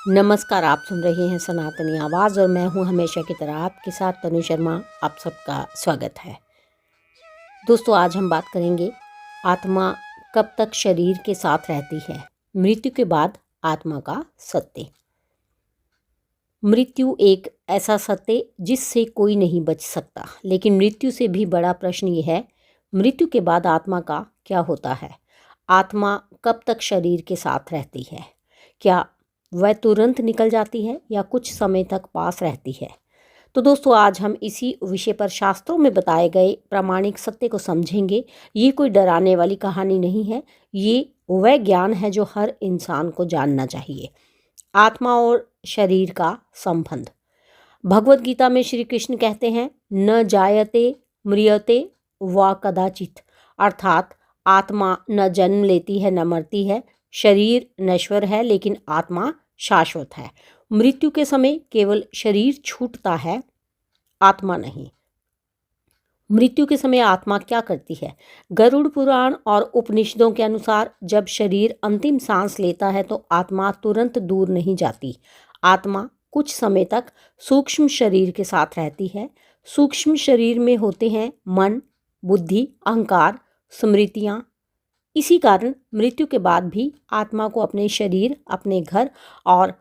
नमस्कार, आप सुन रहे हैं सनातनी आवाज़ और मैं हूं हमेशा की तरह आपके साथ तनु शर्मा। आप सबका स्वागत है। दोस्तों, आज हम बात करेंगे आत्मा कब तक शरीर के साथ रहती है, मृत्यु के बाद आत्मा का सत्य। मृत्यु एक ऐसा सत्य जिससे कोई नहीं बच सकता, लेकिन मृत्यु से भी बड़ा प्रश्न ये है, मृत्यु के बाद आत्मा का क्या होता है। आत्मा कब तक शरीर के साथ रहती है? क्या वह तुरंत निकल जाती है या कुछ समय तक पास रहती है? तो दोस्तों, आज हम इसी विषय पर शास्त्रों में बताए गए प्रामाणिक सत्य को समझेंगे। ये कोई डराने वाली कहानी नहीं है, ये वह ज्ञान है जो हर इंसान को जानना चाहिए। आत्मा और शरीर का संबंध। भगवत गीता में श्री कृष्ण कहते हैं, न जायते म्रियते व कदाचित, अर्थात आत्मा न जन्म लेती है न मरती है। शरीर नश्वर है लेकिन आत्मा शाश्वत है। मृत्यु के समय केवल शरीर छूटता है, आत्मा नहीं। मृत्यु के समय आत्मा क्या करती है? गरुड़ पुराण और उपनिषदों के अनुसार जब शरीर अंतिम सांस लेता है तो आत्मा तुरंत दूर नहीं जाती। आत्मा कुछ समय तक सूक्ष्म शरीर के साथ रहती है। सूक्ष्म शरीर में होते हैं मन, बुद्धि, अहंकार, स्मृतियाँ। इसी कारण मृत्यु के बाद भी आत्मा को अपने शरीर, अपने घर और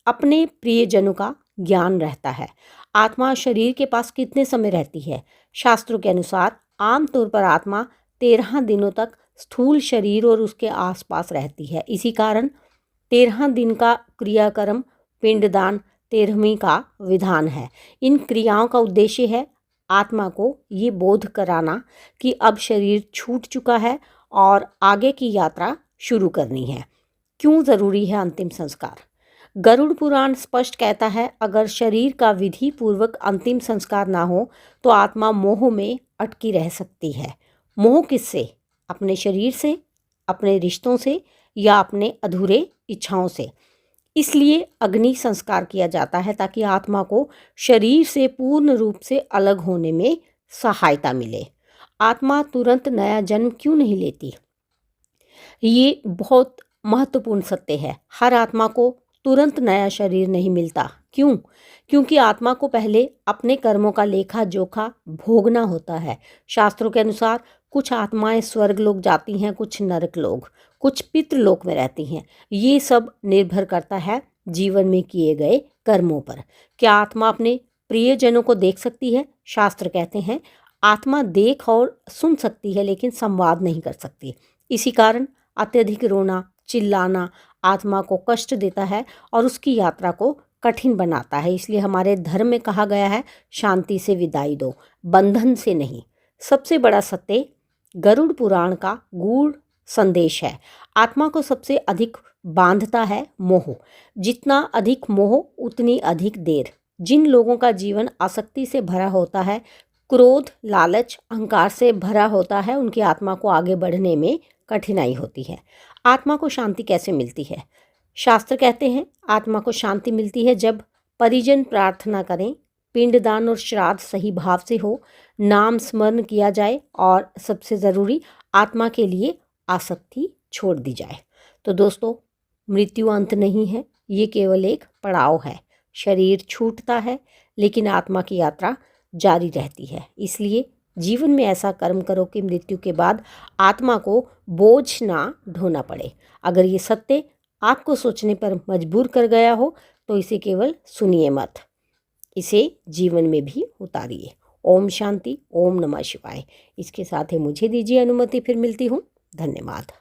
अपने प्रियजनों का ज्ञान रहता है। आत्मा शरीर के पास कितने समय रहती है? शास्त्रों के अनुसार आमतौर पर आत्मा 13 दिनों तक स्थूल शरीर और उसके आसपास रहती है। इसी कारण 13 दिन का क्रियाक्रम पिंडदान 13वीं का विधान है। इन क्रियाओं का उद्देश्य है आत्मा को ये बोध कराना कि अब शरीर छूट चुका है और आगे की यात्रा शुरू करनी है। क्यों ज़रूरी है अंतिम संस्कार? गरुड़ पुराण स्पष्ट कहता है, अगर शरीर का विधि पूर्वक अंतिम संस्कार ना हो तो आत्मा मोह में अटकी रह सकती है। मोह किससे? अपने शरीर से, अपने रिश्तों से या अपने अधूरे इच्छाओं से। इसलिए अग्नि संस्कार किया जाता है ताकि आत्मा को शरीर से पूर्ण रूप से अलग होने में सहायता मिले। आत्मा तुरंत नया जन्म क्यों नहीं लेती? ये बहुत महत्वपूर्ण सत्य है। हर आत्मा को तुरंत नया शरीर नहीं मिलता। क्यों? क्योंकि आत्मा को पहले अपने कर्मों का लेखा जोखा भोगना होता है। शास्त्रों के अनुसार कुछ आत्माएं स्वर्ग लोक जाती हैं, कुछ नरक लोक, कुछ पितृलोक में रहती हैं। ये सब निर्भर करता है जीवन में किए गए कर्मों पर। क्या आत्मा अपने प्रियजनों को देख सकती है? शास्त्र कहते हैं आत्मा देख और सुन सकती है लेकिन संवाद नहीं कर सकती। इसी कारण अत्यधिक रोना, चिल्लाना आत्मा को कष्ट देता है और उसकी यात्रा को कठिन बनाता है। इसलिए हमारे धर्म में कहा गया है, शांति से विदाई दो, बंधन से नहीं। सबसे बड़ा सत्य गरुड़ पुराण का गूढ़ संदेश है। आत्मा को सबसे अधिक बांधता है मोह। जितना अधिक मोह उतनी अधिक देर। जिन लोगों का जीवन आसक्ति से भरा होता है, क्रोध, लालच, अहंकार से भरा होता है, उनकी आत्मा को आगे बढ़ने में कठिनाई होती है। आत्मा को शांति कैसे मिलती है? शास्त्र कहते हैं आत्मा को शांति मिलती है जब परिजन प्रार्थना करें, पिंडदान और श्राद्ध सही भाव से हो, नाम स्मरण किया जाए और सबसे ज़रूरी आत्मा के लिए आसक्ति छोड़ दी जाए। तो दोस्तों, मृत्यु अंत नहीं है, ये केवल एक पड़ाव है। शरीर छूटता है लेकिन आत्मा की यात्रा जारी रहती है। इसलिए जीवन में ऐसा कर्म करो कि मृत्यु के बाद आत्मा को बोझ ना ढोना पड़े। अगर ये सत्य आपको सोचने पर मजबूर कर गया हो तो इसे केवल सुनिए मत, इसे जीवन में भी उतारिए। ओम शांति, ओम नमः शिवाय। इसके साथ ही मुझे दीजिए अनुमति, फिर मिलती हूँ। धन्यवाद।